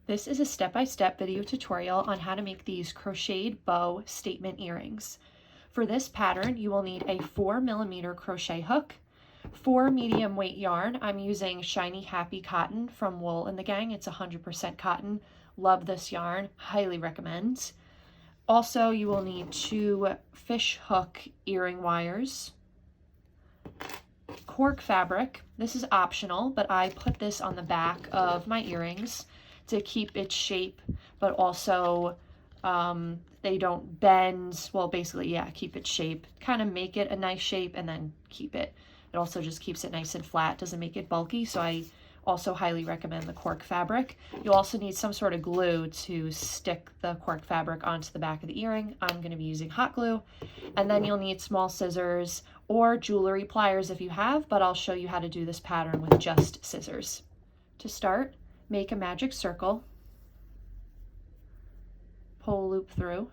This is a step-by-step video tutorial on how to make these crocheted bow statement earrings. For this pattern, you will need a 4mm crochet hook, 4 medium weight yarn. I'm using Shiny Happy Cotton from Wool and the Gang. It's 100% cotton. Love this yarn, highly recommend. Also, you will need 2 fish hook earring wires, cork fabric. This is optional, but I put this on the back of my earrings to keep its shape, but also they don't bend. Well, basically, yeah, keep its shape, kind of make it a nice shape and then keep it. It also just keeps it nice and flat, doesn't make it bulky, so I also highly recommend the cork fabric. You'll also need some sort of glue to stick the cork fabric onto the back of the earring. I'm going to be using hot glue. And then you'll need small scissors or jewelry pliers if you have, but I'll show you how to do this pattern with just scissors. To start, make a magic circle, pull a loop through,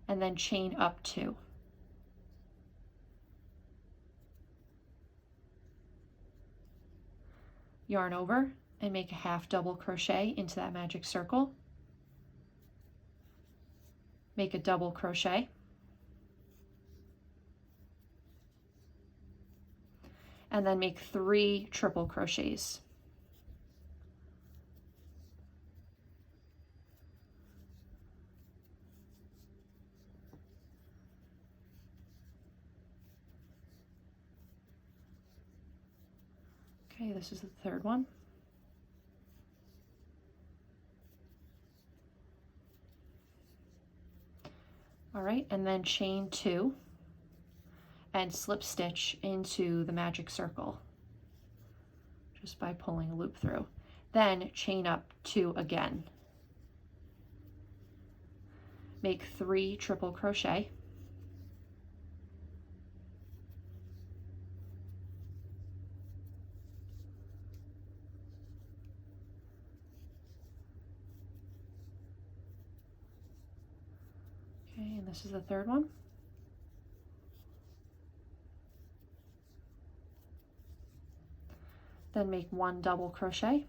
and then chain up 2. Yarn over and make a half double crochet into that magic circle. Make a double crochet. And then make 3 triple crochets. Okay, this is the 3rd one. All right, and then chain 2 and slip stitch into the magic circle just by pulling a loop through. Then chain up 2 again. Make 3 triple crochet. Okay, and this is the 3rd one. Then make 1 double crochet.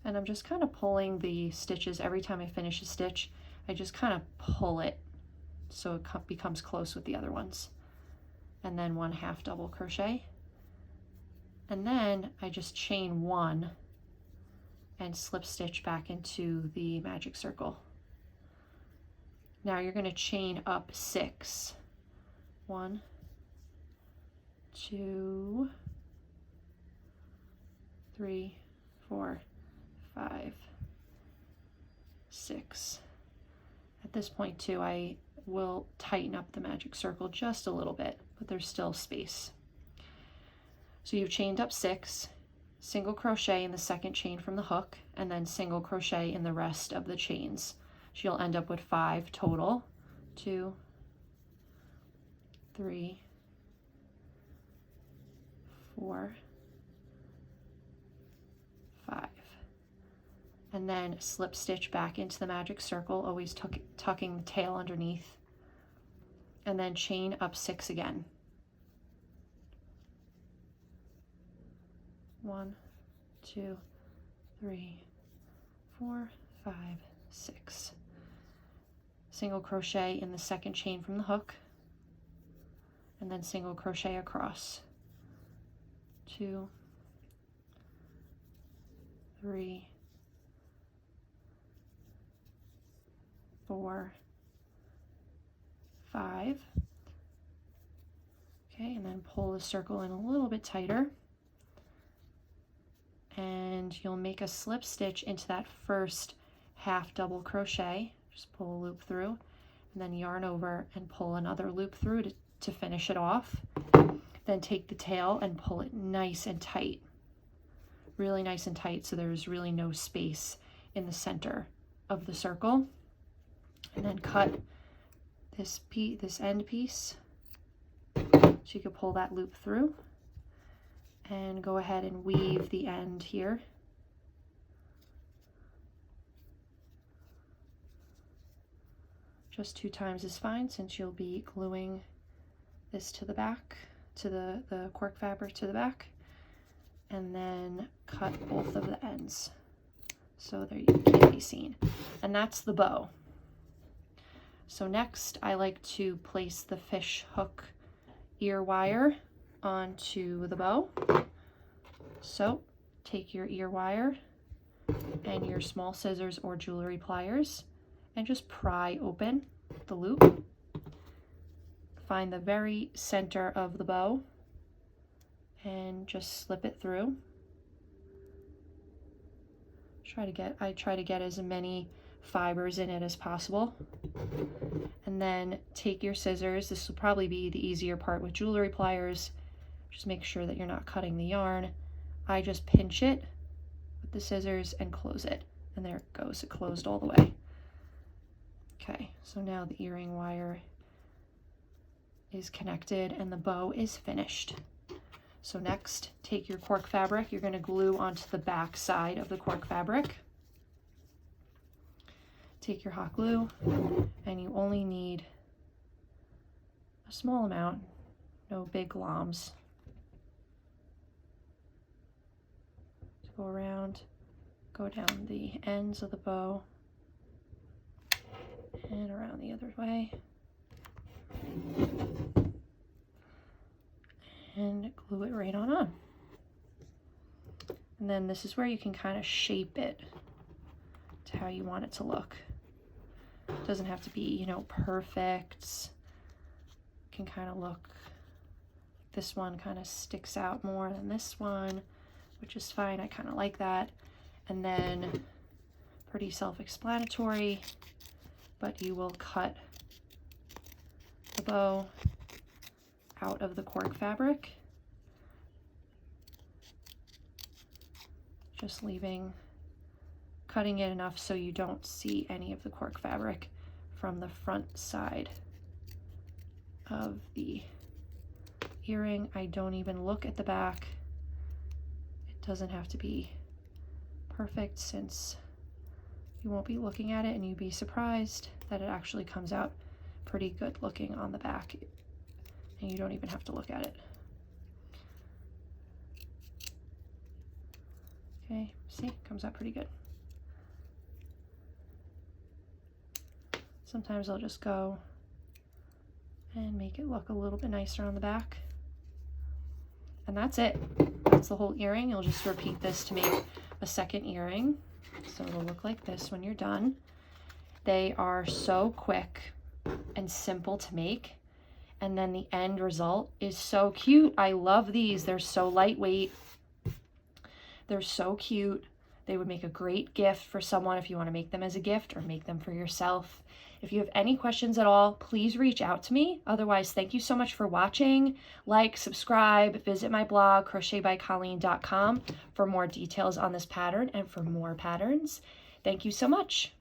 And I'm just kind of pulling the stitches every time I finish a stitch. I just kind of pull it so it becomes close with the other ones. And then 1 half double crochet. And then I just chain 1 and slip stitch back into the magic circle. Now you're going to chain up 6. 1, 2, 3, 4, 5, 6. At this point too, I will tighten up the magic circle just a little bit, but there's still space. So you've chained up 6, single crochet in the 2nd chain from the hook, and then single crochet in the rest of the chains. So you'll end up with 5 total. 2, 3, 4, 5. And then slip stitch back into the magic circle, always tucking the tail underneath. And then chain up 6 again. 1, 2, 3, 4, 5, 6. Single crochet in the 2nd chain from the hook, and then single crochet across. 2, 3, 4, 5. Okay, and then pull the circle in a little bit tighter. And you'll make a slip stitch into that first half double crochet. Just pull a loop through, and then yarn over and pull another loop through to finish it off. Then take the tail and pull it nice and tight. Really nice and tight, so there's really no space in the center of the circle. And then cut this end piece, so you can pull that loop through. And go ahead and weave the end here. Just 2 times is fine, since you'll be gluing this to the back, to the cork fabric to the back. And then cut both of the ends. so there you can be seen. And that's the bow. So next I like to place the fish hook ear wire onto the bow. So take your ear wire and your small scissors or jewelry pliers and just pry open the loop. Find the very center of the bow and just slip it through. I try to get as many fibers in it as possible. And then take your scissors. This will probably be the easier part with jewelry pliers. Just make sure that you're not cutting the yarn. I just pinch it with the scissors and close it. And there it goes, it closed all the way. Okay, so now the earring wire is connected and the bow is finished. So next, take your cork fabric. You're going to glue onto the back side of the cork fabric. Take your hot glue, and you only need a small amount, no big globs. To go around, go down the ends of the bow, and around the other way. And glue it right on. And then this is where you can kind of shape it to how you want it to look. It doesn't have to be, you know, perfect. It can kind of look, this one kind of sticks out more than this one, which is fine. I kind of like that. And then pretty self-explanatory, but you will cut the bow out of the cork fabric, just cutting it enough so you don't see any of the cork fabric from the front side of the earring. I don't even look at the back. It doesn't have to be perfect, since you won't be looking at it, and you'd be surprised that it actually comes out pretty good looking on the back, and you don't even have to look at it. Okay, see, comes out pretty good. Sometimes I'll just go and make it look a little bit nicer on the back. And that's it. That's the whole earring. You'll just repeat this to make a second earring. So it'll look like this when you're done. They are so quick and simple to make. And then the end result is so cute. I love these. They're so lightweight. They're so cute. They would make a great gift for someone if you want to make them as a gift or make them for yourself. If you have any questions at all, please reach out to me. Otherwise, thank you so much for watching. Like, subscribe, visit my blog, crochetbycolleen.com, for more details on this pattern and for more patterns. Thank you so much.